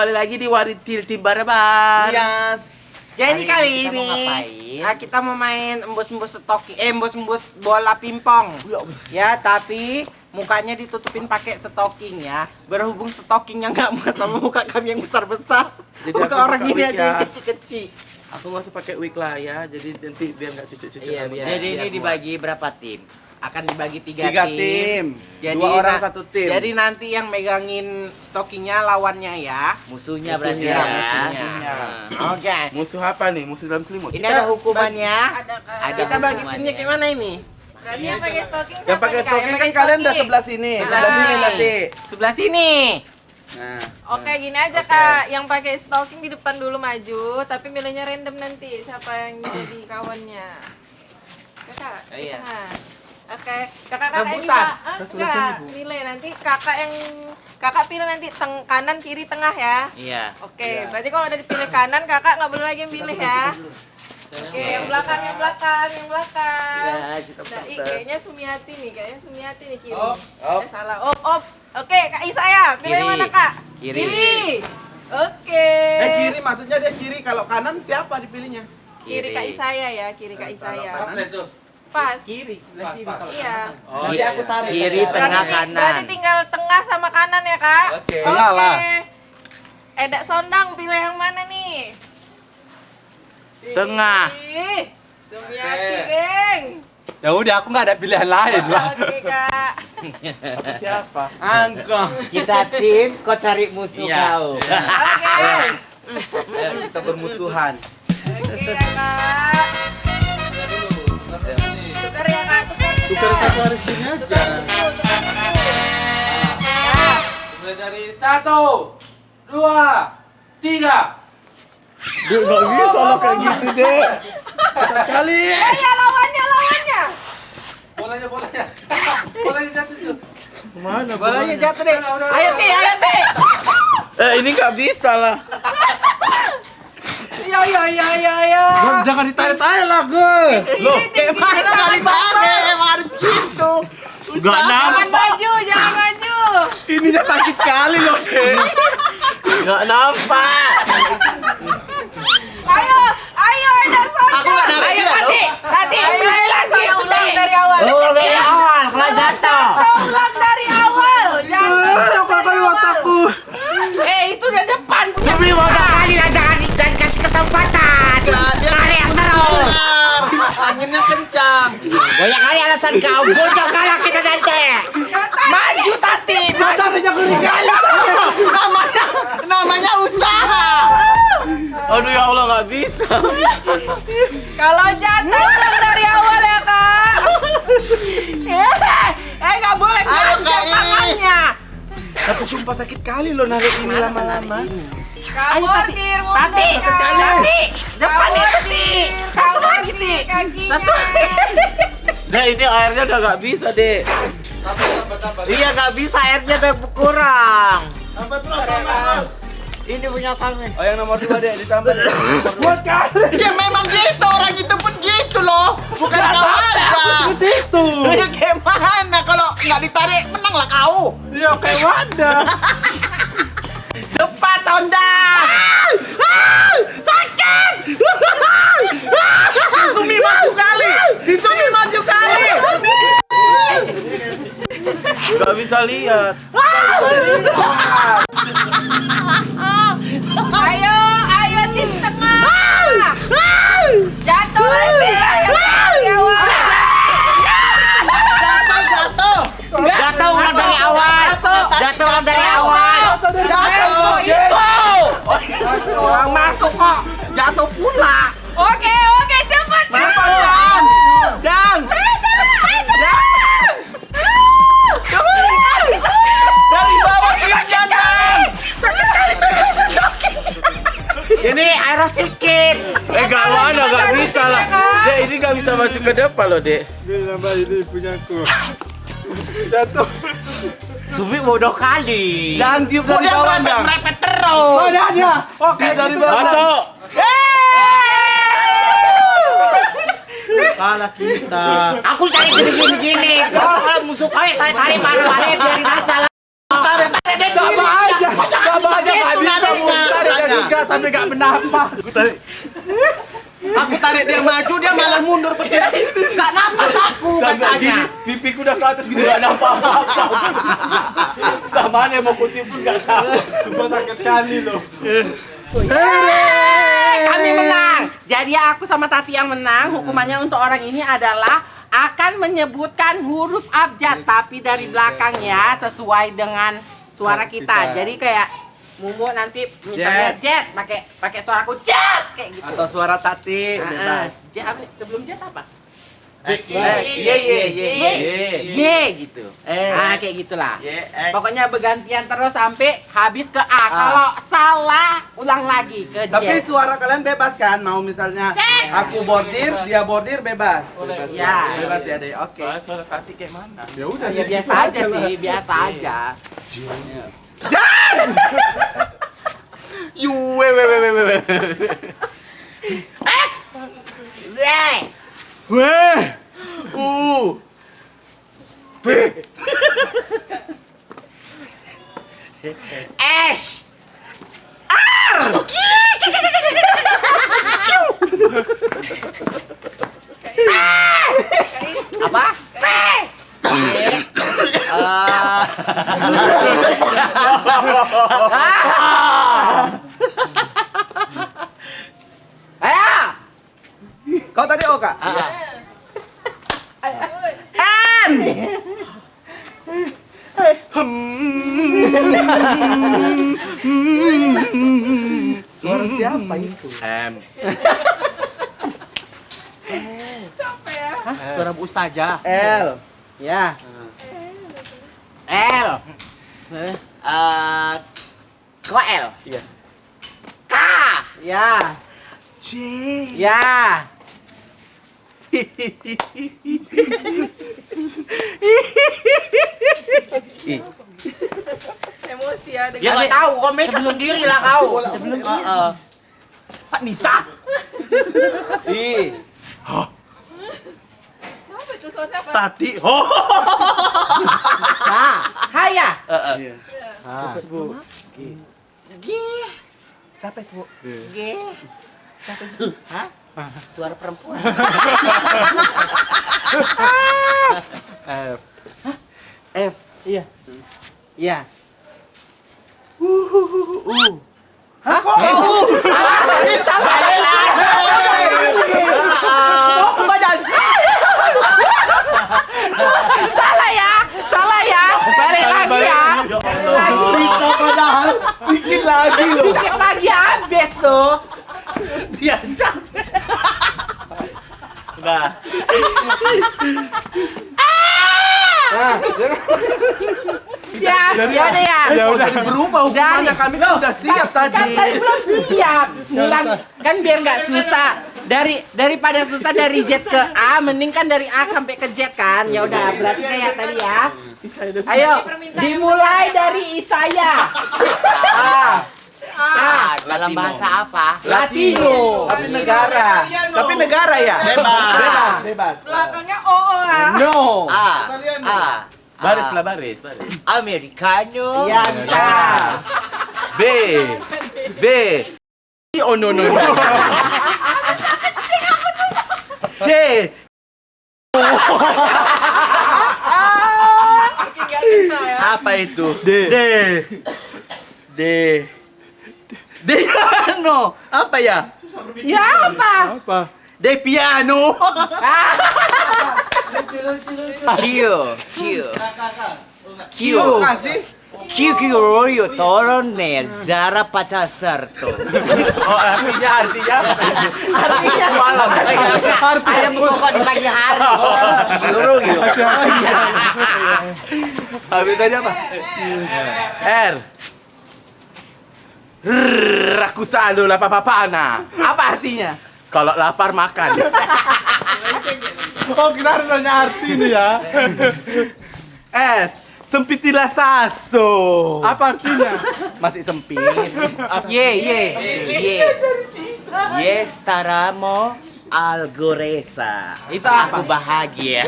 kembali lagi di Waritil Tim Barbar. Yes. Jadi kali ini kita mau main embus-embus stoking, embus-embus bola pingpong. Ya, tapi mukanya ditutupin pakai stoking ya. Berhubung stokingnya nggak muat sama muka kami yang besar-besar. Jadi Muka aku orang pakai ini wig aja ya. yang kecil-kecil. Aku masih pakai wig lah ya, jadi nanti biar nggak cucu-cucu. Iya, biar. Jadi ini dibagi berapa tim? Akan dibagi tiga Tiga tim. Jadi Dua orang satu tim. Jadi nanti yang megangin stokingnya lawannya ya. Musuhnya berarti Musuhnya, ya. Musuhnya. Oke. Musuh apa nih? Musuh dalam selimut. Ini ada hukumannya. Ada kita bagi timnya kayak mana ini? Berarti yang pakai stocking Yang pakai siapa nih, Kak? stocking Yang kan pakai kalian udah stocking? sebelah sini. Nah. Sebelah sini nanti. Sebelah sini. Nah. Oke, gini aja Kak. Yang pakai stocking di depan dulu maju, tapi milihnya random nanti siapa yang jadi kawannya. Kakak. Oh, iya. Nah. Oke, kakak-kakak ini Rebutan. enggak, milih nanti kakak pilih nanti kanan kiri tengah ya. Iya. Oke, berarti kalau udah dipilih kanan kakak nggak boleh lagi yang pilih ya. Oke, yang belakang. Ya, kita Nah, putar. kayaknya Sumiati nih kiri. Op. Salah. Op. Oke, Kak Isa ya. Pilih yang Kiri. mana, Kak? Kiri. Oke. Kiri maksudnya dia kiri. Kalau kanan siapa dipilihnya? Kiri Kak Isaya ya, kiri Kak Isaya. itu. Pas. Kiri, sebelah sini kalau Iya. Oh, nanti aku tarik. Kiri, Saya tengah, tarik. kanan. Berarti tinggal tengah sama kanan ya, Kak? Oke. Tengah lah. Edak Sondang pilih yang mana nih? Tengah. Ih, Sumiati, Oke. geng. Ya udah, aku nggak ada pilihan lain lah. Oke, Kak. Aku siapa? Angkong. Kita tim, kau cari musuh Iya. kau. Oke. Ayo kita bermusuhan. Oke ya, Kak. Tukar ya, Kak. Tukar tarik sini aja. Tukar musuh. Ya. Mulai dari 1, 2, 3. Dek, nggak bisa lah kayak gitu, Dek. Kali. Ya, lawannya. Bolanya. Bolanya jatuh tuh. Mana? Bolanya jatuh deh. Ayo Ti. Ini nggak bisa lah. Ya. Jangan ditarik-tarik lah, gue. Loh, kayak mana nggak ditarik? Emang harus gitu. Nggak Jangan nampak. maju, jangan maju. Ininya sakit kali loh, Dek. Nggak nampak. Ayo, Edak Sondang. Aku nggak dapat juga loh. Tati, mulai lagi Ulang dari awal. Dari awal, kalau jatuh. Ulang dari awal. Jangan. Kau otakku. Itu udah depan. Tapi mau kali lah, jangan kasih kesempatan. Lari yang terus. Anginnya kencang. Banyak kali alasan kau. Bocor kalah kita nanti. Maju Tati. Namanya usaha. Aduh ya Allah nggak bisa. Kalau jatuh ulang dari awal ya, Kak. Nggak boleh Ayo, ngajak Kak, ini. tangannya. Tapi sumpah sakit kali loh narik ini lama-lama. Kamu mundur, Tati, Kak. Tati, depan Kamu itu Ti. Satu lagi Ti. Kakinya. Nah ini airnya udah nggak bisa deh. Iya nggak bisa, airnya udah kurang. Ini punya kami. Oh yang nomor 2 deh ditambah. Buat Ya memang gitu, orang itu pun gitu loh. Bukan kau aja. itu. Ya gimana kalau nggak ditarik menang lah kau. Ya kayak wadah. Cepat Sondang. Sakit. Si Sumi maju kali. Nggak bisa lihat. Ayo tim tengah. Jatuh lagi. Jatuh ulang dari awal. Jatuh ulang dari awal. Jatuh itu. Orang masuk kok. Jatuh pula. Oke, cepat. Dang. Dari bawah dia jatuh. Ini air sedikit. Nggak mana nggak bisa lah. Dek ini nggak bisa maju ke depan loh dek. Ini punyaku. Jatuh. Sumi bodoh kali. Jangan tiup dari bawah dang. Merepet terus. Oke dari bawah. Masuk. Kalah kita. Aku cari gini. Kalau musuh kau tarik biarin aja lah. Coba aja nggak bisa. tapi gak menapa. Aku tarik dia maju, dia malah mundur berdiri. Gak napas aku katanya. Pipiku udah ke atas gini, gak nampak apa-apa. Entah mana yang mau kutip pun gak tahu. Sumpah sakit kali loh. Kami menang. Jadi aku sama Tati yang menang. Hukumannya untuk orang ini adalah akan menyebutkan huruf abjad tapi dari belakang ya, sesuai dengan suara kita. Jadi kayak Mumu nanti misalnya Jet, pakai suaraku Jet kayak gitu. Atau suara Tati. Jet apa? Sebelum Jet apa? Ye Gitu. Nah, kayak gitulah. Pokoknya bergantian terus sampai habis ke A. Kalau salah, ulang lagi ke J. Tapi suara kalian bebas kan? Mau misalnya aku bordir, dia bordir bebas. Ya. Bebas ya deh. Oke. Suara Tati kayak mana? Ya udah. Ya biasa aja sih, biasa aja. Weh. S. Apa? Ayo. Kau tadi O Kak? N. Suara siapa itu? M. Suara Bu Ustazah. L. Ya. L. Kok L? Iya. K. Ya. C. Ya. Emosi ya Dia dengan nggak tahu, kau make sendiri lah kau. Sebelum Pak Nisa. siapa itu? Soal siapa? Tati. Oh. Nah, Haya. G. Siapa itu? G. Hah? Suara perempuan. F. F. Iya. Iya. Hah? Kok? Salah ya. Salah ya. Salah ya. Balik lagi ya. Bisa padahal bikin lagi loh. Dikit lagi habis tuh. Biasa. Udah. Ya, ya udah ya. Ya udah berubah hukumannya, kami kan udah siap tadi. Kan tadi belum siap. Ulang kan biar nggak susah. Daripada susah dari Z ke A, mending kan dari A sampai ke Z kan. Ya udah, berarti kayak tadi ya. Ayo, dimulai dari Isaya. Dalam bahasa apa? Latino. Tapi negara. Tapi negara ya? Bebas. Bebas. Belakangnya OO lah. No. Baris lah, baris. Americano. Ya bisa. B. Oh no. C. Apa itu? D. Piano. Apa ya? Ya apa? Apa? De piano. Q. Kasih. Q Royo Toroner Zara Pacaserto. Oh, artinya malam. Ayam pokok di pagi hari. Royo. Habis tadi apa? R. Aku selalu lapar papana. Apa artinya? Kalau lapar makan. Oh, kita harus nanya arti ini ya. S. Sempitilah saso. Apa artinya? Masih sempit. Ye. Yes taramo algoresa. Itu apa? Aku bahagia.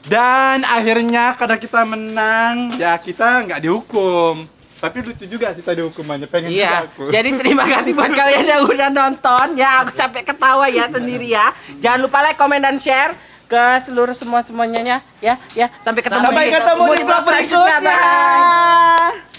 Dan akhirnya karena kita menang, ya kita nggak dihukum. Tapi lucu juga sih tadi hukumannya, pengen Iya, juga aku. jadi terima kasih buat kalian yang udah nonton ya. Aku capek ketawa ya sendiri ya. Jangan lupa like, comment, dan share ke seluruh semuanya ya. Sampai ketemu Sampai ketemu di vlog berikutnya. Bye.